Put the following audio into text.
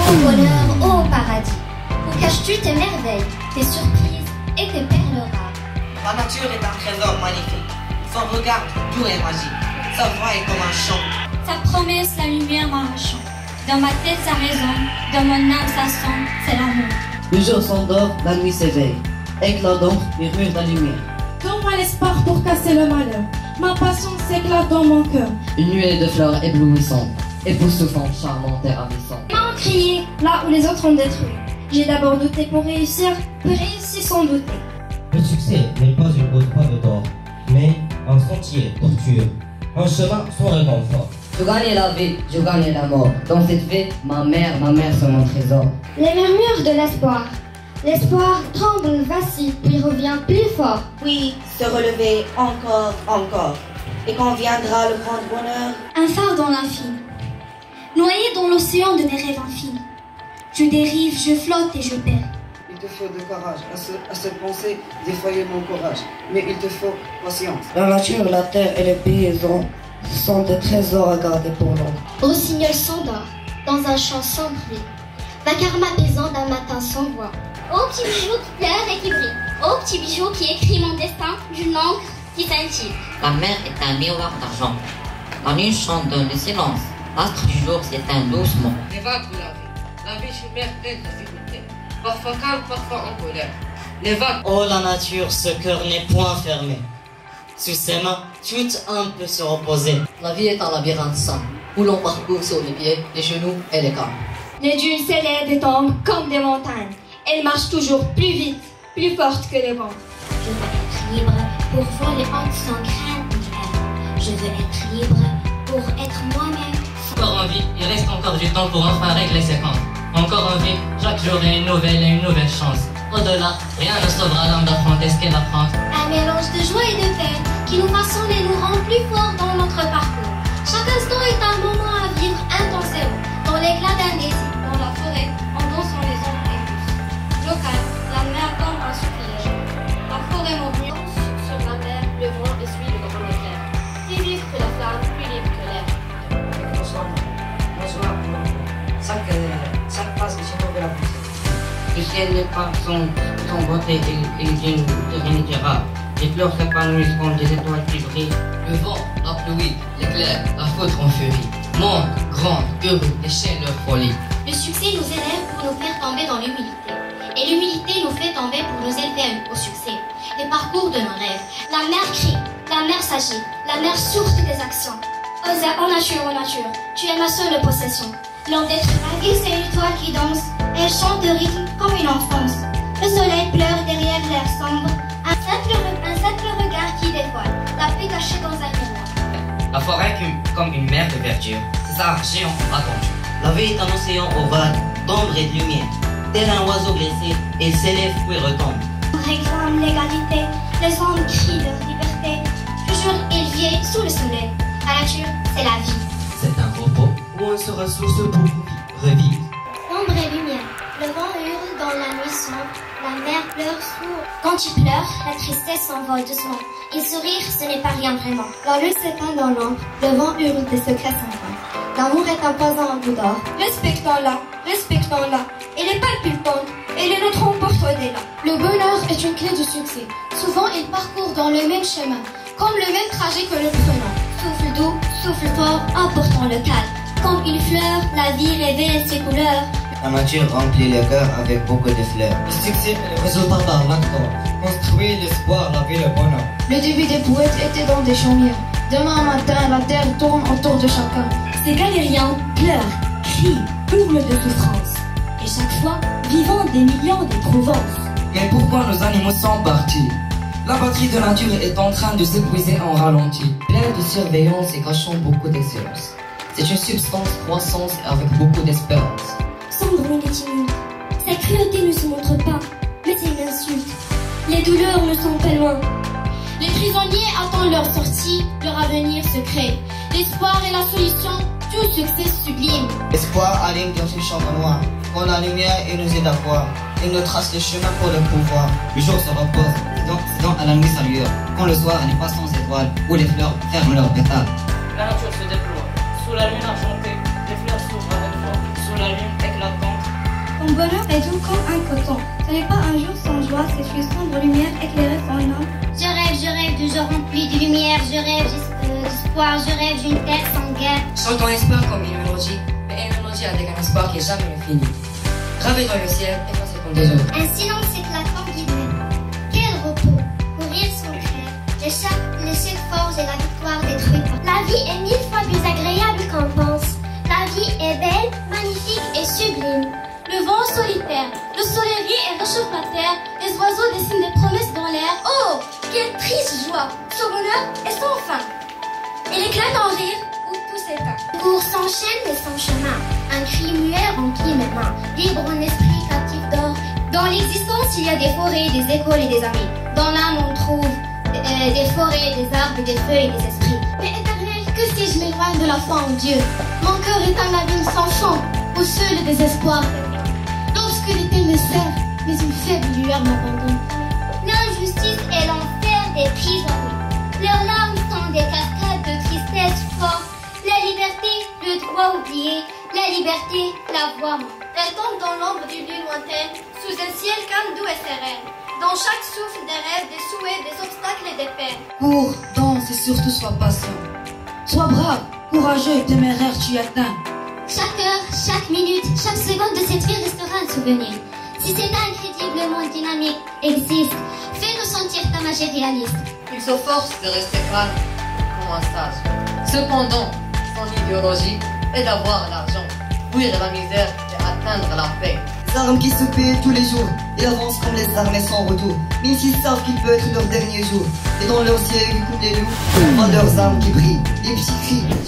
Au bonheur, au paradis, où caches-tu tes merveilles, tes surprises et tes perles rares? La nature est un trésor magnifique. Son regard doux et magique. Sa voix est comme un chant. Sa promesse, la lumière m'arrachant. Dans ma tête, ça résonne. Dans mon âme, ça sonne. C'est l'amour. Le jour s'endort, la nuit s'éveille. Éclat d'ombre, murmure la lumière. Donne-moi l'espoir pour casser le malheur. Ma passion s'éclate dans mon cœur. Une nuée de fleurs éblouissantes, époustouflante, charmante et ravissante. Maman crier là où les autres ont détruit. J'ai d'abord douté pour réussir, puis réussi sans douter. Le succès n'est pas une haute preuve d'or, mais un sentier tortueux, un chemin sans réconfort. Je gagnais la vie, je gagnais la mort. Dans cette vie, ma mère, c'est mon trésor. Les murmures de l'espoir. L'espoir tremble, vacille, puis revient plus fort. Oui, se relever encore, encore. Et quand viendra le grand bonheur, Un phare dans l'infini, noyé dans l'océan de mes rêves infinis. Je dérive, je flotte et je perds. Il te faut de courage à se penser défailler mon courage, mais il te faut patience. La nature, la terre et les paysans sont des trésors à garder pour longtemps. Rossignol s'endort dans un champ sans bruit. Vacarme apaisant d'un matin sans voix. Ô petit bijou qui pleure et qui brille. Ô petit bijou qui écrit mon destin d'une encre qui scintille. La mer est un miroir d'argent. La nuit chante dans le silence. L'astre du jour s'éteint doucement. Les vagues de la vie. La vie est une mer pleine de difficultés. Parfois calme, parfois en colère. Les vagues. Oh la nature, ce cœur n'est point fermé. Sous ses mains, tout un peut se reposer. La vie est un labyrinthe sain, où l'on parcourt sur les pieds, les genoux et les corps. Les dunes s'élèvent et tombent comme des montagnes. Elles marchent toujours plus vite, plus fortes que les vents. Je veux être libre pour voler entre sans crainte ni haine. Je veux être libre pour être moi-même. Encore en vie, il reste encore du temps pour enfin régler ses comptes. Encore en vie, chaque jour est une nouvelle et une nouvelle chance. Au-delà, rien ne sauvera l'âme d'affronter ce qu'elle affronte. Un mélange de joie et de peine qui nous façonne et nous rend plus forts dans notre parcours. Chaque instant est un moment à vivre intensément, dans l'éclat d'un désir, dans la forêt, en dansant les ombres éclusses. Local, la mer comme un soupir. La forêt mouillante sur la mer, le vent essuie le grand éclair. Plus vif que la flamme, plus libre que l'air. Chaque phase est une nouvelle aventure. Le ciel n'est pas sans beauté et d'une sérénité rare. Les fleurs s'épanouissent comme des étoiles qui brillent. Le vent, la pluie, l'éclair, la foudre en furie. Monde, grand, heureux, déchaîne leur folie. Le succès nous élève pour nous faire tomber dans l'humilité. Et l'humilité nous fait tomber pour nous élever au succès. Les parcours de nos rêves. La mer crie, la mer s'agit, la mer source des actions. En nature, tu es ma seule possession. L'homme d'être la vie, c'est une étoile qui danse. Elle chante de rythme comme une enfance. Le soleil pleure derrière l'air sombre. Un simple regard qui dévoile la pluie cachée dans un miroir. La forêt comme une mer de verdure, c'est ça, géant attendu. La vie est un océan aux vagues, d'ombre et de lumière. Tel un oiseau blessé, il s'élève puis retombe. On réclame l'égalité, les hommes crient leur liberté. Toujours élevés sous le soleil. La nature, c'est la vie. C'est un repos où on se ressource pour revivre. Ombre et lumière, le vent hurle dans la nuit sombre, la mer pleure sourd. Quand tu pleures, la tristesse s'envole doucement. Et sourire, ce n'est pas rien vraiment. La lune s'éteint dans l'ombre, le vent hurle des secrets sans fin. L'amour est un poison en bout d'or. Respectons-la, respectons-la. Elle est palpitante, elle est notre emporte-là. Le bonheur est une clé du succès. Souvent, il parcourt dans le même chemin, comme le même trajet que nous prenons. Souffle doux, souffle fort, emportant le calme. Comme une fleur, la vie révèle ses couleurs. La nature remplit le cœur avec beaucoup de fleurs. Le succès est le résultat d'un accord. Construire l'espoir, la vie, le bonheur. Le début des poètes était dans des chaumières. Demain matin, la terre tourne autour de chacun. Ces galériens pleurent, crient, hurlent de souffrance. Et chaque fois, vivant des millions d'éprouvances. Mais pourquoi nos animaux sont partis? La batterie de nature est en train de s'épuiser en ralenti. Plein de surveillance et cachant beaucoup d'excellence. C'est une substance croissante avec beaucoup d'espérance. Sombre et timide, sa cruauté ne se montre pas, mais c'est une insulte. Les douleurs ne sont pas loin. Les prisonniers attendent leur sortie, leur avenir secret. L'espoir est la solution, tout succès sublime. L'espoir allume dans une chambre noire. Quand la lumière nous aide à voir, il nous trace le chemin pour le pouvoir. Le jour se repose, c'est donc à la nuit sa lueur. Quand le soir n'est pas sans étoiles, où les fleurs ferment leurs pétales. La nature se déploie. Sous la lune argentée, les fleurs s'ouvrent avec force. Sous la lune éclatante, Mon bonheur est doux comme un coton. Ce n'est pas un jour sans joie, c'est une sombre lumière éclairée son âme. Je rêve du jour rempli de lumière. Je rêve d'espoir, je rêve d'une terre sans guerre. Chantons l'espoir comme une mélodie, mais une mélodie avec un espoir qui est jamais fini. Gravé dans le ciel, effacé comme des eaux. Un silence éclatant guide-moi. Quel repos, courir sans crainte. L'échec forge et la victoire détruit. La vie est 1000 fois plus agréable qu'on pense. La vie est belle, magnifique et sublime. Le vent solitaire, le soleil rit et réchauffe la terre. Les oiseaux dessinent des promesses dans l'air. Oh, quelle triste joie! Ce bonheur est sans fin. Il éclate en rire où tout s'éteint. Le cours s'enchaîne et sans chemin. Un cri muet remplit mes mains. Libre en esprit, captif d'or. Dans l'existence, il y a des forêts, des écoles et des amis. Dans l'âme, on trouve des forêts, des arbres, des feuilles et des esprits. Mais éternel, que si je m'éloigne de la foi en Dieu? Mon cœur est un abîme sans fond, où seul le désespoir règne. L'obscurité me sert, mais une faible lueur m'abandonne. L'injustice est l'enfer des prisonniers. Leurs larmes sont des cascades de tristesse forte. La liberté, le droit oublié. La liberté, la voix morte. Elle tombe dans l'ombre d'une nuit lointaine, sous un ciel calme, doux et serein. Dans chaque souffle des rêves, des souhaits, des obstacles et des peines. Cours, danse et surtout sois patient. Sois brave, courageux et téméraire, tu y atteins. Chaque heure, chaque minute, chaque seconde de cette vie restera un souvenir. Si cet incrédiblement dynamique existe, fais-nous sentir ta magie réaliste. Il se force de rester calme comme un sage. Cependant, son idéologie est d'avoir l'argent, fuir la misère et atteindre la paix. Les armes qui se paient tous les jours, ils avancent comme les armées sans retour. Même s'ils savent qu'il peut être leur dernier jour. Et dans leur ciel, comme les loups, on voit leurs armes qui brillent, les petits cris.